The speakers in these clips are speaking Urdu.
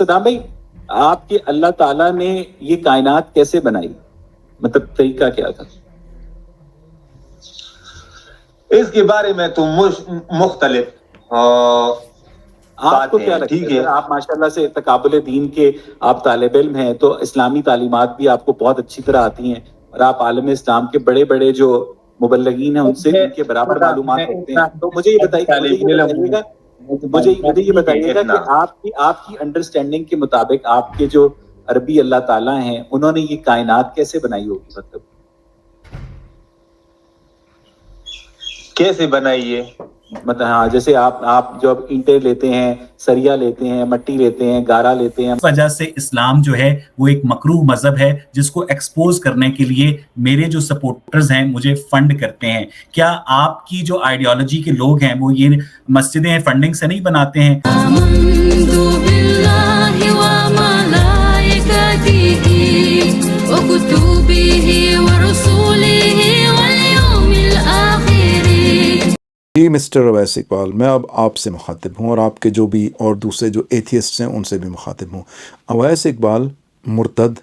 صدام بھائی، آپ کے اللہ تعالیٰ نے یہ کائنات کیسے بنائی؟ مطلب طریقہ کیا تھا؟ اس کے بارے میں تو مختلف آپ کو کیا لگتا ہے سر؟ آپ ماشاءاللہ سے تقابل دین کے آپ طالب علم ہیں، تو اسلامی تعلیمات بھی آپ کو بہت اچھی طرح آتی ہیں، اور آپ عالم اسلام کے بڑے بڑے جو مبلغین ہیں ان سے ان کے برابر معلومات رکھتے ہیں. تو مجھے یہ بتائیے گا کہ آپ کی انڈرسٹینڈنگ کے مطابق آپ کے جو عربی اللہ تعالیٰ ہیں انہوں نے یہ کائنات کیسے بنائی ہوگی؟ مطلب کیسے بنائیے؟ مطلب ہاں، جیسے آپ جو اینٹیں لیتے ہیں، سریا لیتے ہیں، مٹی لیتے ہیں، گارا لیتے ہیں. اس وجہ سے اسلام جو ہے وہ ایک مکروہ مذہب ہے جس کو ایکسپوز کرنے کے لیے میرے جو سپورٹرز ہیں مجھے فنڈ کرتے ہیں. کیا آپ کی جو آئیڈیالوجی کے لوگ ہیں وہ یہ مسجدیں فنڈنگ سے نہیں بناتے ہیں؟ جی مسٹر اویس اقبال، میں اب آپ سے مخاطب ہوں اور آپ کے جو بھی اور دوسرے جو ایتھیسٹس ہیں ان سے بھی مخاطب ہوں. اویس اقبال مرتد،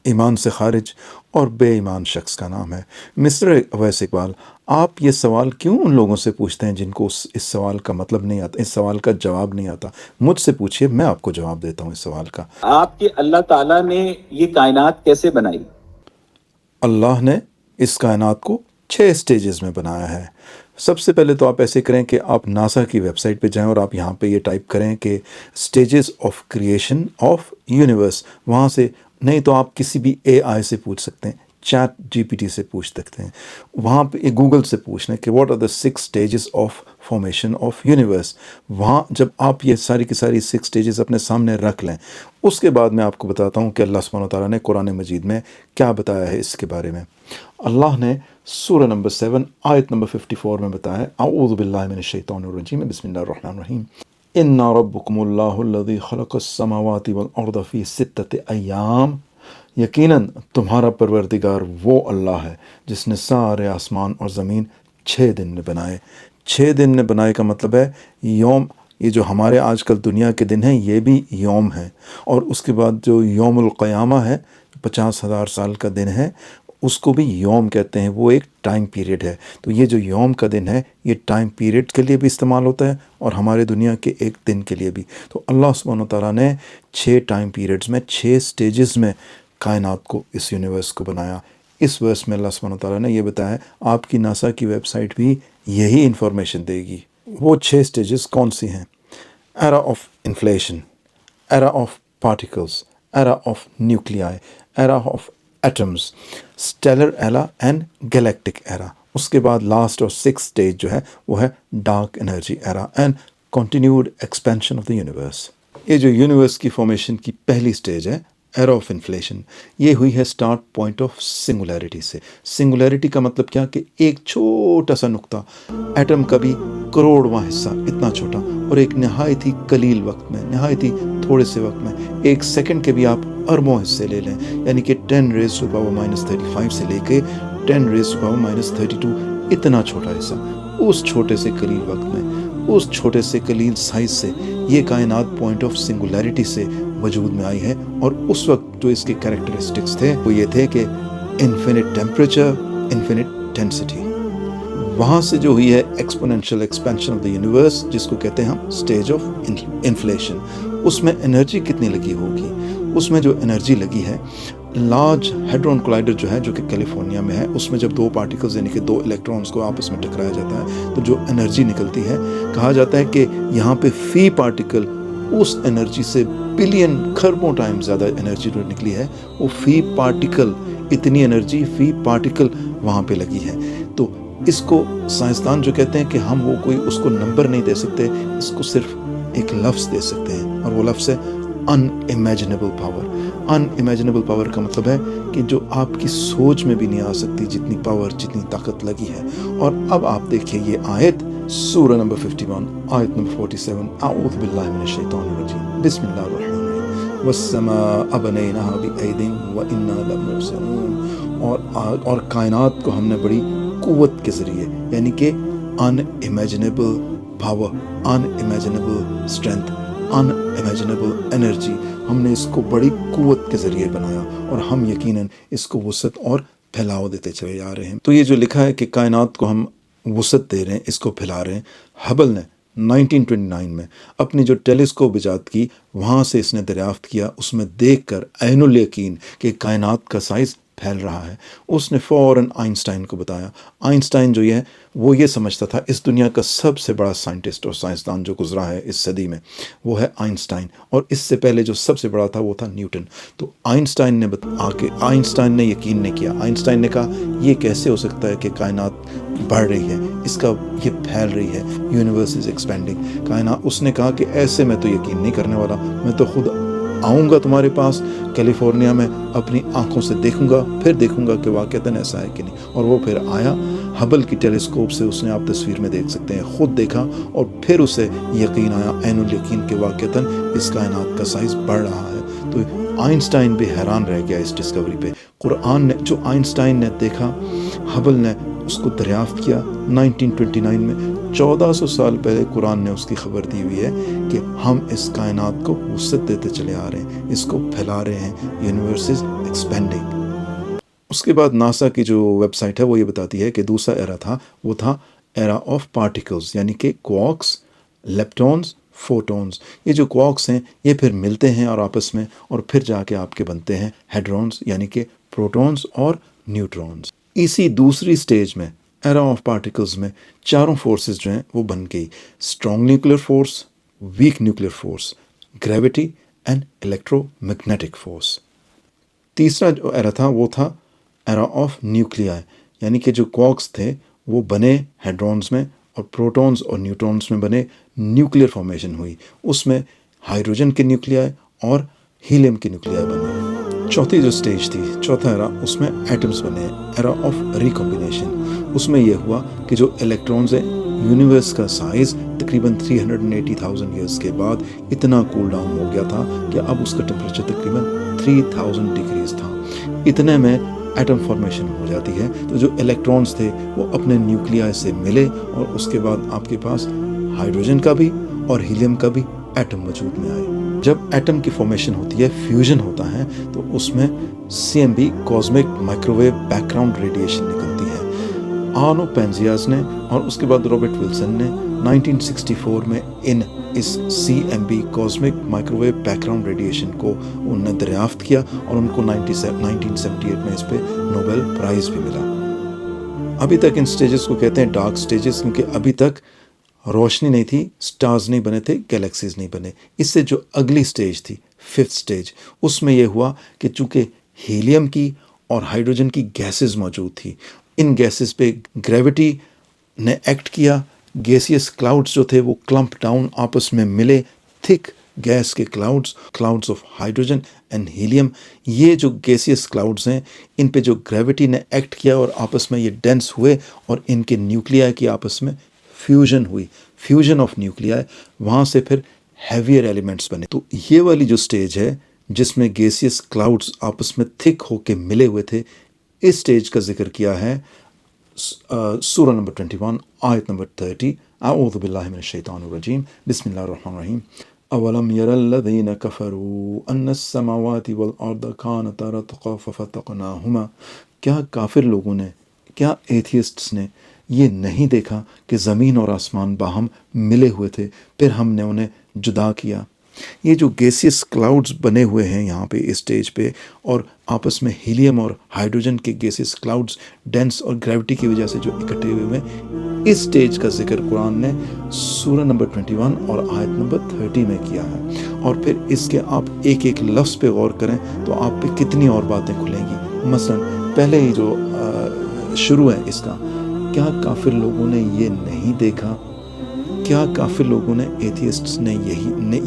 ایمان سے خارج اور بے ایمان شخص کا نام ہے. مسٹر اویس اقبال، آپ یہ سوال کیوں ان لوگوں سے پوچھتے ہیں جن کو اس سوال کا مطلب نہیں آتا، اس سوال کا جواب نہیں آتا؟ مجھ سے پوچھیے، میں آپ کو جواب دیتا ہوں اس سوال کا. آپ کے اللہ تعالیٰ نے یہ کائنات کیسے بنائی؟ اللہ نے اس کائنات کو 6 سٹیجز میں بنایا ہے. سب سے پہلے تو آپ ایسے کریں کہ آپ ناسا کی ویب سائٹ پہ جائیں اور آپ یہاں پہ یہ ٹائپ کریں کہ stages of creation of universe. وہاں سے نہیں تو آپ کسی بھی اے آئی سے پوچھ سکتے ہیں، چیٹ جی پی ٹی سے پوچھ سکتے ہیں، وہاں پہ گوگل سے پوچھ لیں کہ what are the 6 stages of formation of universe. وہاں جب آپ یہ ساری کی ساری 6 سٹیجز اپنے سامنے رکھ لیں، اس کے بعد میں آپ کو بتاتا ہوں کہ اللہ سبحانہ و تعالیٰ نے قرآن مجید میں کیا بتایا ہے اس کے بارے میں. اللہ نے سورہ نمبر 7 آیت نمبر 54 میں بتایا ہے، اعوذ باللہ من الشیطان الرجیم، بسم اللہ الرحمن الرحیم، ان ربکم اللہ الذی خلق السماوات والارض فی 6 ایام، یقیناً تمہارا پروردگار وہ اللہ ہے جس نے سارے آسمان اور زمین 6 دن میں بنائے. 6 دن میں بنائے کا مطلب ہے یوم، یہ جو ہمارے آج کل دنیا کے دن ہیں یہ بھی یوم ہے، اور اس کے بعد جو یوم القیامہ ہے 50,000 سال کا دن ہے اس کو بھی یوم کہتے ہیں، وہ ایک ٹائم پیریڈ ہے. تو یہ جو یوم کا دن ہے یہ ٹائم پیریڈ کے لیے بھی استعمال ہوتا ہے اور ہمارے دنیا کے ایک دن کے لیے بھی. تو اللہ سبحانہ تعالیٰ نے 6 ٹائم پیریڈز میں 6 سٹیجز میں کائنات کو، اس یونیورس کو بنایا. اس ورس میں اللہ سبحانہ تعالیٰ نے یہ بتایا ہے، آپ کی ناسا کی ویب سائٹ بھی یہی انفارمیشن دے گی. وہ 6 سٹیجز کون سی ہیں؟ Era of inflation, era of particles, era of نیوکلیائی، era of atoms, stellar era and galactic era. اس کے بعد لاسٹ اور 6 سٹیج جو ہے وہ ہے dark energy era and continued expansion of the universe. یہ جو یونیورس کی فارمیشن کی پہلی سٹیج ہے ایرا آف انفلیشن، یہ ہوئی ہے سٹارٹ پوائنٹ آف سنگولیرٹی سے. سنگولیرٹی کا مطلب کیا کہ ایک چھوٹا سا نقطہ، ایٹم کا بھی کروڑواں حصہ، اتنا چھوٹا، اور ایک نہایت ہی قلیل وقت میں، نہایت ہی تھوڑے سے وقت میں، ایک سیکنڈ کے بھی آپ اربوں حصے لے لیں، یعنی کہ 10⁻⁻³ سے لے کے 10⁻⁻32، اتنا چھوٹا حصہ، اس چھوٹے سے قلیل وقت میں، اس چھوٹے سے قلیل سائز سے یہ کائنات پوائنٹ آف سنگولیرٹی سے وجود میں آئی ہے. اور اس وقت جو اس کے کریکٹرسٹکس تھے وہ یہ تھے کہ انفینٹ ٹیمپریچر، انفینٹ ڈینسٹی. وہاں سے جو ہوئی ہے exponential expansion of the universe, جس کو کہتے ہیں ہم اسٹیج آف انفلیشن. اس میں انرجی کتنی لگی ہوگی؟ اس میں جو انرجی لگی ہے، لارج ہیڈرون کولائڈر جو ہے، جو کہ کیلیفورنیا میں ہے، اس میں جب 2 پارٹیکلز یعنی کہ 2 الیکٹرانز کو آپس میں ٹکرایا جاتا ہے تو جو انرجی نکلتی ہے، کہا جاتا ہے کہ یہاں پہ فی پارٹیکل اس انرجی سے بلین کھربوں ٹائم زیادہ انرجی جو نکلی ہے، وہ فی پارٹیکل، اتنی انرجی فی پارٹیکل وہاں پہ لگی ہے. تو اس کو سائنسدان جو کہتے ہیں کہ ہم وہ کوئی اس کو نمبر نہیں دے سکتے، اس کو صرف ایک لفظ دے سکتے ہیں، اور وہ لفظ ہے ان imaginable power. Unimaginable power کا مطلب ہے کہ جو آپ کی سوچ میں بھی نہیں آ سکتی، جتنی پاور، جتنی طاقت لگی ہے. اور اب آپ دیکھیے یہ آیت سورہ نمبر 51 آیت نمبر 47، اعوذ باللہ من الشیطان الرجیم، بسم اللہ الرحمن الرحیم، والسماء بنیناها بأید وإنا لموسعون. اور کائنات کو ہم نے بڑی قوت کے ذریعے، یعنی کہ unimaginable power, unimaginable strength unimaginable energy, ہم نے اس کو بڑی قوت کے ذریعے بنایا اور ہم یقیناً اس کو وسعت اور پھیلاؤ دیتے چلے جا رہے ہیں۔ تو یہ جو لکھا ہے کہ کائنات کو ہم وسعت دے رہے ہیں، اس کو پھیلا رہے ہیں، ہبل نے 1929 میں اپنی جو ٹیلیسکوپ ایجاد کی، وہاں سے اس نے دریافت کیا، اس میں دیکھ کر عین الیقین کہ کائنات کا سائز پھیل رہا ہے، اس نے فوراً آئنسٹائن کو بتایا۔ آئنسٹائن جو ہے وہ یہ سمجھتا تھا اس دنیا کا سب سے بڑا سائنٹسٹ اور سائنسدان جو گزرا ہے اس صدی میں وہ ہے آئنسٹائن، اور اس سے پہلے جو سب سے بڑا تھا وہ تھا نیوٹن۔ تو آئنسٹائن نے یقین نہیں کیا، آئنسٹائن نے کہا یہ کیسے ہو سکتا ہے کہ کائنات بڑھ رہی ہے، اس کا یہ پھیل رہی ہے، یونیورس از ایکسپینڈنگ کائنات۔ اس نے کہا کہ ایسے میں تو یقین نہیں کرنے والا، میں تو خود آؤں گا تمہارے پاس کیلیفورنیا میں، اپنی آنکھوں سے دیکھوں گا، پھر دیکھوں گا کہ واقعتاً ایسا ہے کہ نہیں۔ اور وہ پھر آیا ہبل کی ٹیلیسکوپ سے، اس نے آپ تصویر میں دیکھ سکتے ہیں، خود دیکھا اور پھر اسے یقین آیا عین الیقین کہ واقعتاً اس کائنات کا سائز بڑھ رہا ہے۔ تو آئنسٹائن بھی حیران رہ گیا اس ڈسکوری پہ۔ قرآن نے جو آئنسٹائن نے دیکھا، ہبل نے اس کو دریافت کیا 1929 میں، 1400 سال پہلے قرآن نے اس کی خبر دی ہوئی ہے کہ ہم اس کائنات کو وسعت دیتے چلے آ رہے ہیں، اس کو پھیلا رہے ہیں، یونیورس از ایکسپینڈنگ۔ اس کے بعد ناسا کی جو ویب سائٹ ہے وہ یہ بتاتی ہے کہ دوسرا ایرا تھا، وہ تھا ایرا آف پارٹیکلز، یعنی کہ کوارکس، لیپٹونز، فوٹونز۔ یہ جو کوارکس ہیں یہ پھر ملتے ہیں اور آپس میں، اور پھر جا کے آپ کے بنتے ہیں ہیڈرونز، یعنی کہ پروٹونز اور نیوٹرونز۔ اسی دوسری سٹیج میں ایرا آف پارٹیکلز میں چاروں فورسز جو ہیں وہ بن گئی: strong nuclear force, weak nuclear force, gravity and electromagnetic force. تیسرا جو ایرا تھا وہ تھا ایرا آف نیوکلیائی، یعنی کہ جو کوارکس تھے وہ بنے ہیڈرونز میں، اور پروٹونز اور نیوٹرونز میں بنے، نیوکلیر فارمیشن ہوئی، اس میں ہائیڈروجن کے نیوکلیائی اور ہیلیم کے نیوکلیائی بنے۔ چوتھی جو سٹیج تھی، چوتھا ایرا، اس میں ایٹمز بنے، ایرا آف ریکمبینیشن۔ اس میں یہ ہوا کہ جو الیکٹرونز ہیں، یونیورس کا سائز تقریباً 380,000 ایئرس کے بعد اتنا کول ڈاؤن ہو گیا تھا کہ اب اس کا ٹیمپریچر تقریباً 3000 ڈگریز تھا۔ اتنے میں ایٹم فارمیشن ہو جاتی ہے، تو جو الیکٹرونز تھے وہ اپنے نیوکلیائی سے ملے، اور اس کے بعد آپ کے پاس ہائیڈروجن کا بھی اور ہیلیم کا بھی ایٹم وجود میں آئے۔ جب ایٹم کی فارمیشن ہوتی ہے، فیوژن ہوتا ہے، تو اس میں CMB cosmic microwave back ground radiation نکلتی ہے۔ آرنو پینزیاز نے اور اس کے بعد رابرٹ ولسن نے 1964 میں اس CMB cosmic microwave back ground radiation کو انہوں نے دریافت کیا، اور ان کو 1978 میں اس پہ نوبل پرائز بھی ملا۔ ابھی تک ان سٹیجز کو کہتے ہیں ڈارک سٹیجز، کیونکہ ابھی تک روشنی نہیں تھی، سٹارز نہیں بنے تھے، گیلیکسیز نہیں بنے۔ اس سے جو اگلی سٹیج تھی، 5th سٹیج، اس میں یہ ہوا کہ چونکہ ہیلیم کی اور ہائیڈروجن کی گیسز موجود تھی، ان گیسز پہ گریوٹی نے ایکٹ کیا، گیسیس کلاؤڈز جو تھے وہ کلمپ ڈاؤن، آپس میں ملے، تھک گیس کے clouds of hydrogen and helium. یہ جو گیسیس کلاؤڈز ہیں، ان پہ جو گریوٹی نے ایکٹ کیا اور آپس میں یہ ڈینس ہوئے، اور ان کے نیوکلیائی کی آپس میں فیوژن ہوئی، فیوژن آف نیوکلیائی، وہاں سے پھر ہیویئر ایلیمنٹس بنے۔ تو یہ والی جو سٹیج ہے جس میں گیسیس کلاؤڈز آپس میں تھک ہو کے ملے ہوئے تھے، اس سٹیج کا ذکر کیا ہے سورہ نمبر 21 آیت نمبر 30۔ اعوذ باللہ من الشیطان الرجیم، بسم اللہ الرحمن الرحیم۔ اولم یر الذین کفروا ان السماوات والارض کانتا رتقا ففتقناہما۔ کیا کافر لوگوں نے، کیا ایتھیسٹس نے یہ نہیں دیکھا کہ زمین اور آسمان باہم ملے ہوئے تھے، پھر ہم نے انہیں جدا کیا۔ یہ جو گیسیس کلاؤڈز بنے ہوئے ہیں یہاں پہ اس سٹیج پہ، اور آپس میں ہیلیم اور ہائیڈروجن کے گیسیس کلاؤڈز ڈینس اور گریوٹی کی وجہ سے جو اکٹھے ہوئے ہیں، اس سٹیج کا ذکر قرآن نے سورہ نمبر 21 اور آیت نمبر 30 میں کیا ہے۔ اور پھر اس کے آپ ایک ایک لفظ پہ غور کریں تو آپ پہ کتنی اور باتیں کھلیں گی۔ مثلا پہلے ہی جو شروع ہے اس کا، کیا کافر لوگوں نے یہ نہیں دیکھا، کیا کافر لوگوں نے، ایتھیسٹس نے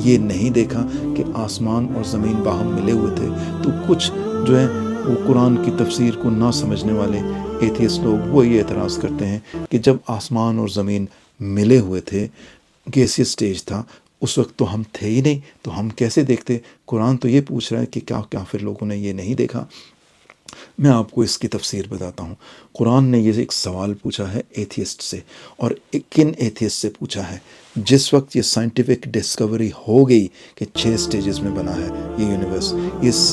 یہ نہیں دیکھا کہ آسمان اور زمین باہم ملے ہوئے تھے؟ تو کچھ جو ہیں وہ قرآن کی تفسیر کو نہ سمجھنے والے ایتھیسٹ لوگ وہ یہ اعتراض کرتے ہیں کہ جب آسمان اور زمین ملے ہوئے تھے، گیسیس سٹیج تھا، اس وقت تو ہم تھے ہی نہیں، تو ہم کیسے دیکھتے؟ قرآن تو یہ پوچھ رہا ہے کہ کیا کافر لوگوں نے یہ نہیں دیکھا؟ میں آپ کو اس کی تفسیر بتاتا ہوں. قرآن نے یہ ایک سوال پوچھا ہے ایتھیسٹ سے، اور کن ایتھیسٹ سے پوچھا ہے؟ جس وقت یہ سائنٹیفک ڈسکوری ہو گئی کہ 6 سٹیجز میں بنا ہے یہ یونیورس،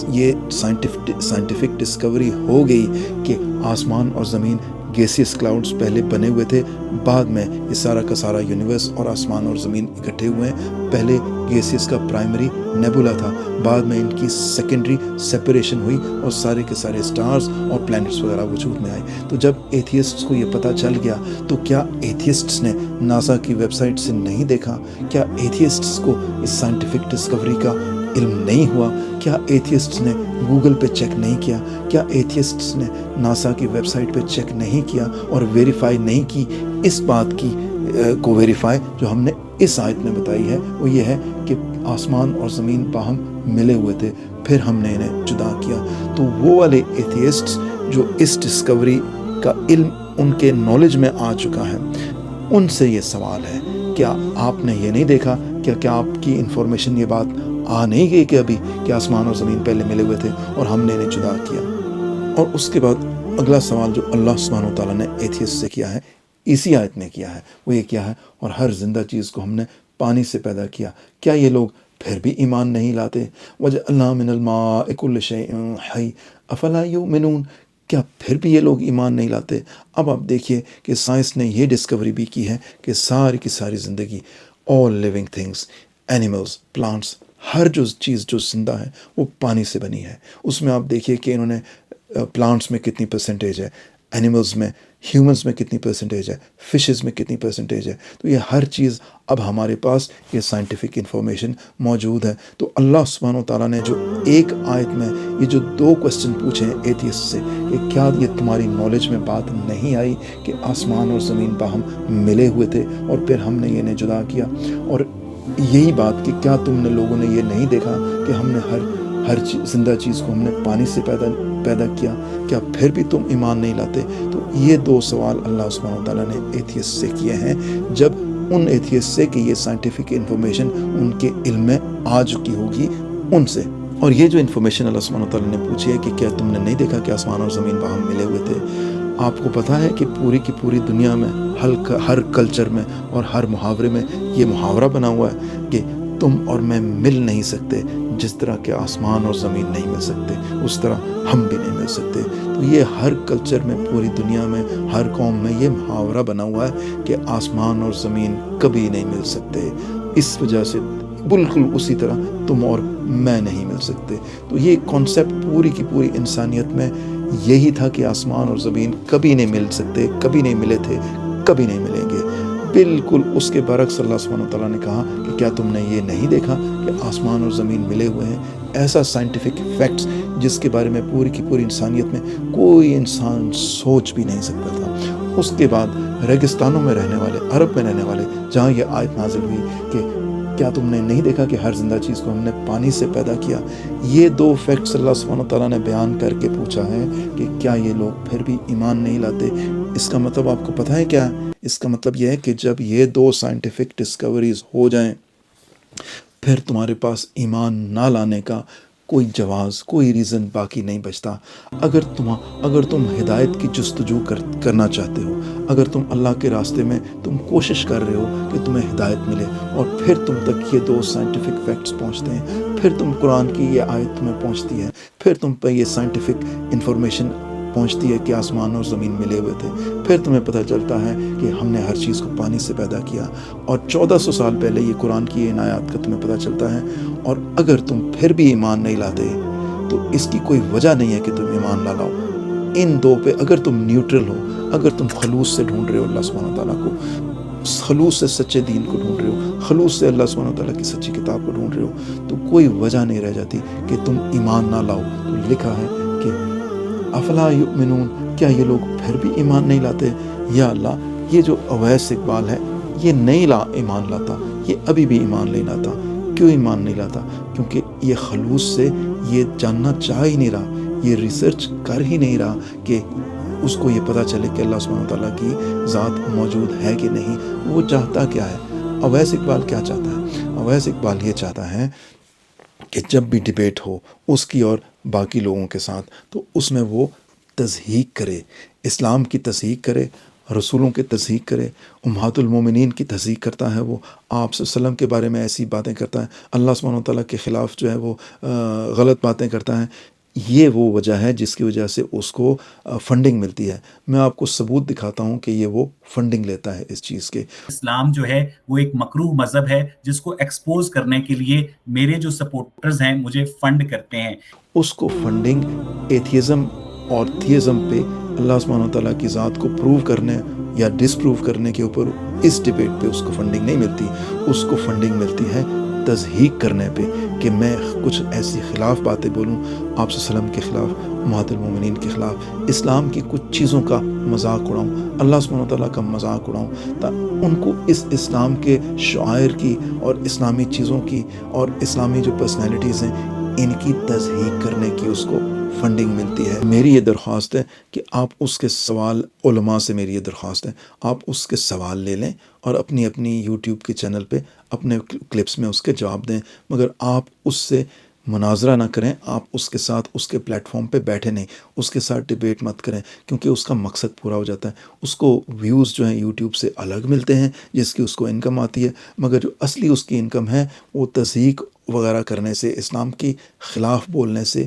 یہ سائنٹیفک ڈسکوری ہو گئی کہ آسمان اور زمین گیسیس کلاؤڈز پہلے بنے ہوئے تھے، بعد میں یہ سارا کا سارا یونیورس اور آسمان اور زمین اکٹھے ہوئے ہیں. پہلے گیسیس کا پرائمری نیبولا تھا، بعد میں ان کی سیکنڈری سیپریشن ہوئی اور سارے کے سارے سٹارز اور پلانٹس وغیرہ وجود میں آئے. تو جب ایتھیسٹس کو یہ پتہ چل گیا تو کیا ایتھیسٹس نے ناسا کی ویب سائٹ سے نہیں دیکھا؟ کیا ایتھیسٹس کو اس سائنٹیفک ڈسکوری کا علم نہیں ہوا؟ کیا ایتھیسٹس نے گوگل پہ چیک نہیں کیا؟ کیا ایتھیسٹس نے ناسا کی ویب سائٹ پہ چیک نہیں کیا اور ویریفائی نہیں کی اس بات کی کو ویریفائی جو ہم نے اس آیت میں بتائی ہے؟ وہ یہ ہے کہ آسمان اور زمین باہم ملے ہوئے تھے، پھر ہم نے انہیں جدا کیا. تو وہ والے ایتھیسٹس جو اس ڈسکوری کا علم ان کے نالج میں آ چکا ہے، ان سے یہ سوال ہے، کیا آپ نے یہ نہیں دیکھا؟ کیا آپ کی انفارمیشن یہ بات آ نہیں گئی کہ ابھی کہ آسمان اور زمین پہلے ملے ہوئے تھے اور ہم نے انہیں جدا کیا؟ اور اس کے بعد اگلا سوال جو اللہ سبحانہ و تعالیٰ نے ایتھیسٹ سے کیا ہے، اسی آیت میں کیا ہے، وہ یہ کیا ہے، اور ہر زندہ چیز کو ہم نے پانی سے پیدا کیا. کیا یہ لوگ پھر بھی ایمان نہیں لاتے؟ وَجَعَلْنَا مِنَ الْمَاءِ كُلِّ شَيْءٍ حَيٍّ أَفَلَا يُؤْمِنُونَ. کیا پھر بھی یہ لوگ ایمان نہیں لاتے؟ اب آپ دیکھیے کہ سائنس نے یہ ڈسکوری بھی کی ہے کہ ساری کی ساری زندگی، all living things، animals, plants, ہر جو چیز جو زندہ ہے وہ پانی سے بنی ہے. اس میں آپ دیکھیے کہ انہوں نے پلانٹس میں کتنی پرسنٹیج ہے، اینیملز میں، ہیومنز میں کتنی پرسنٹیج ہے، فشز میں کتنی پرسنٹیج ہے. تو یہ ہر چیز اب ہمارے پاس یہ سائنٹیفک انفارمیشن موجود ہے. تو اللہ سبحانہ و تعالیٰ نے جو ایک آیت میں یہ جو 2 کوسچن پوچھے ہیں ایتھیسٹ سے کہ کیا یہ تمہاری نالج میں بات نہیں آئی کہ آسمان اور زمین باہم ملے ہوئے تھے اور پھر ہم نے انہیں جدا کیا؟ اور یہی بات کہ کیا تم نے لوگوں نے یہ نہیں دیکھا کہ ہم نے ہر زندہ چیز کو ہم نے پانی سے پیدا کیا؟ کیا پھر بھی تم ایمان نہیں لاتے؟ تو یہ 2 سوال اللہ سبحانہ وتعالیٰ نے ایتھیسٹ سے کیے ہیں، جب ان ایتھیسٹ سے کہ یہ سائنٹیفک انفارمیشن ان کے علم میں آ چکی ہوگی ان سے. اور یہ جو انفارمیشن اللہ سبحانہ وتعالیٰ نے پوچھی ہے کہ کیا تم نے نہیں دیکھا کہ آسمان اور زمین باہم ملے ہوئے تھے؟ آپ کو پتہ ہے کہ پوری کی پوری دنیا میں ہر کلچر میں اور ہر محاورے میں یہ محاورہ بنا ہوا ہے کہ تم اور میں مل نہیں سکتے، جس طرح کہ آسمان اور زمین نہیں مل سکتے اس طرح ہم بھی نہیں مل سکتے. تو یہ ہر کلچر میں، پوری دنیا میں، ہر قوم میں یہ محاورہ بنا ہوا ہے کہ آسمان اور زمین کبھی نہیں مل سکتے. اس وجہ سے بالکل اسی طرح تم اور میں نہیں مل سکتے. تو یہ کانسیپٹ پوری کی پوری انسانیت میں یہی تھا کہ آسمان اور زمین کبھی نہیں مل سکتے، کبھی نہیں ملے تھے، کبھی نہیں ملیں گے. بالکل اس کے برعکس اللہ سبحانہ وتعالیٰ نے کہا کہ کیا تم نے یہ نہیں دیکھا کہ آسمان اور زمین ملے ہوئے ہیں؟ ایسا سائنٹیفک فیکٹس جس کے بارے میں پوری کی پوری انسانیت میں کوئی انسان سوچ بھی نہیں سکتا تھا. اس کے بعد ریگستانوں میں رہنے والے، عرب میں رہنے والے، جہاں یہ آیت نازل ہوئی کہ کیا تم نے نہیں دیکھا کہ ہر زندہ چیز کو ہم نے پانی سے پیدا کیا؟ یہ 2 فیکٹس اللہ سبحانہ تعالیٰ نے بیان کر کے پوچھا ہے کہ کیا یہ لوگ پھر بھی ایمان نہیں لاتے؟ اس کا مطلب آپ کو پتہ ہے کیا ہے؟ اس کا مطلب یہ ہے کہ جب یہ 2 سائنٹیفک ڈسکوریز ہو جائیں پھر تمہارے پاس ایمان نہ لانے کا کوئی جواز، کوئی ریزن باقی نہیں بچتا. اگر تم ہدایت کی جستجو کرنا چاہتے ہو، اگر تم اللہ کے راستے میں تم کوشش کر رہے ہو کہ تمہیں ہدایت ملے اور پھر تم تک یہ 2 سائنٹیفک فیکٹس پہنچتے ہیں، پھر تم قرآن کی یہ آیت تمہیں پہنچتی ہے، پھر تم پہ یہ سائنٹیفک انفارمیشن پہنچتی ہے کہ آسمان اور زمین ملے ہوئے تھے، پھر تمہیں پتہ چلتا ہے کہ ہم نے ہر چیز کو پانی سے پیدا کیا، اور 1400 سال پہلے یہ قرآن کی یہ عنایات کا تمہیں پتہ چلتا ہے، اور اگر تم پھر بھی ایمان نہیں لاتے تو اس کی کوئی وجہ نہیں ہے کہ تم ایمان نہ لاؤ. ان 2 پہ اگر تم نیوٹرل ہو، اگر تم خلوص سے ڈھونڈ رہے ہو اللہ سبحانہ تعالیٰ کو، خلوص سے سچے دین کو ڈھونڈ رہے ہو، خلوص سے اللہ سبحانہ تعالیٰ کی سچی کتاب کو ڈھونڈ رہے ہو، تو کوئی وجہ نہیں رہ جاتی کہ تم ایمان نہ لاؤ. تو لکھا ہے کہ افلا یؤمنون، کیا یہ لوگ پھر بھی ایمان نہیں لاتے؟ یا اللہ، یہ جو اویس اقبال ہے یہ نہیں ایمان لاتا، یہ ابھی بھی ایمان نہیں لاتا. کیوں ایمان نہیں لاتا؟ کیونکہ یہ خلوص سے یہ جاننا چاہ ہی نہیں رہا، یہ ریسرچ کر ہی نہیں رہا کہ اس کو یہ پتہ چلے کہ اللہ سبحانہ تعالیٰ کی ذات موجود ہے کہ نہیں. وہ چاہتا کیا ہے؟ اویس اقبال کیا چاہتا ہے؟ اویس اقبال یہ چاہتا ہے کہ جب بھی ڈبیٹ ہو اس کی اور باقی لوگوں کے ساتھ تو اس میں وہ تصحیح کرے، اسلام کی تصحیح کرے، رسولوں کی تصحیح کرے، امہات المومنین کی تصحیح کرتا ہے، وہ آپ صلی اللہ علیہ وسلم کے بارے میں ایسی باتیں کرتا ہے، اللہ سبحانہ وتعالیٰ کے خلاف جو ہے وہ غلط باتیں کرتا ہے۔ یہ وہ وجہ ہے جس کی وجہ سے اس کو فنڈنگ ملتی ہے۔ میں آپ کو ثبوت دکھاتا ہوں کہ یہ وہ فنڈنگ لیتا ہے اس چیز کے۔ اسلام جو ہے وہ ایک مکروہ مذہب ہے جس کو ایکسپوز کرنے کے لیے میرے جو سپورٹرز ہیں مجھے فنڈ کرتے ہیں۔ اس کو فنڈنگ ایتھیزم اور تھیزم پہ، اللہ سبحانہ وتعالیٰ کی ذات کو پروو کرنے یا ڈس پروو کرنے کے اوپر اس ڈبیٹ پہ اس کو فنڈنگ نہیں ملتی، اس کو فنڈنگ ملتی ہے تضحیق کرنے پہ، کہ میں کچھ ایسی خلاف باتیں بولوں، آپ صلی اللہ علیہ وسلم کے خلاف، امہات المومنین کے خلاف، اسلام کی کچھ چیزوں کا مذاق اڑاؤں، اللہ سبحانہ وتعالیٰ کا مذاق اڑاؤں، ان کو اس اسلام کے شعائر کی اور اسلامی چیزوں کی اور اسلامی جو پرسنالٹیز ہیں ان کی تضحیق کرنے کی اس کو فنڈنگ ملتی ہے۔ میری یہ درخواست ہے کہ آپ اس کے سوال، علماء سے میری یہ درخواست ہے، آپ اس کے سوال لے لیں اور اپنی یوٹیوب کے چینل پہ اپنے کلپس میں اس کے جواب دیں، مگر آپ اس سے مناظرہ نہ کریں، آپ اس کے ساتھ اس کے پلیٹ فارم پہ بیٹھے نہیں، اس کے ساتھ ڈیبیٹ مت کریں، کیونکہ اس کا مقصد پورا ہو جاتا ہے۔ اس کو ویوز جو ہیں یوٹیوب سے الگ ملتے ہیں جس کی اس کو انکم آتی ہے، مگر جو اصلی اس کی انکم ہے وہ تضحیق وغیرہ کرنے سے، اسلام کی خلاف بولنے سے،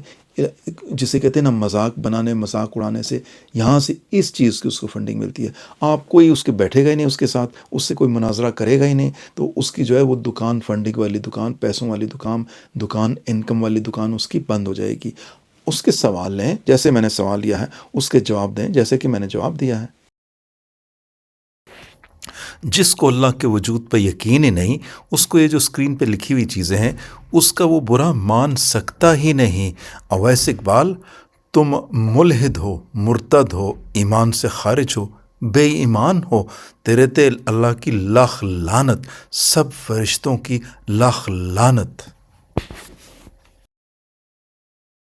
جسے کہتے ہیں نا مذاق بنانے، مذاق اڑانے سے، یہاں سے اس چیز کی اس کو فنڈنگ ملتی ہے۔ آپ کوئی اس کے بیٹھے گا ہی نہیں، اس کے ساتھ اس سے کوئی مناظرہ کرے گا ہی نہیں، تو اس کی جو ہے وہ دکان، فنڈنگ والی دکان، پیسوں والی دکان، انکم والی دکان اس کی بند ہو جائے گی۔ اس کے سوال لیں جیسے میں نے سوال لیا ہے، اس کے جواب دیں جیسے کہ میں نے جواب دیا ہے۔ جس کو اللہ کے وجود پہ یقین ہی نہیں، اس کو یہ جو اسکرین پہ لکھی ہوئی چیزیں ہیں اس کا وہ برا مان سکتا ہی نہیں۔ اویس اقبال، تم ملحد ہو، مرتد ہو، ایمان سے خارج ہو، بے ایمان ہو، تیرے تے اللہ کی لاکھ لعنت، سب فرشتوں کی لاکھ لعنت۔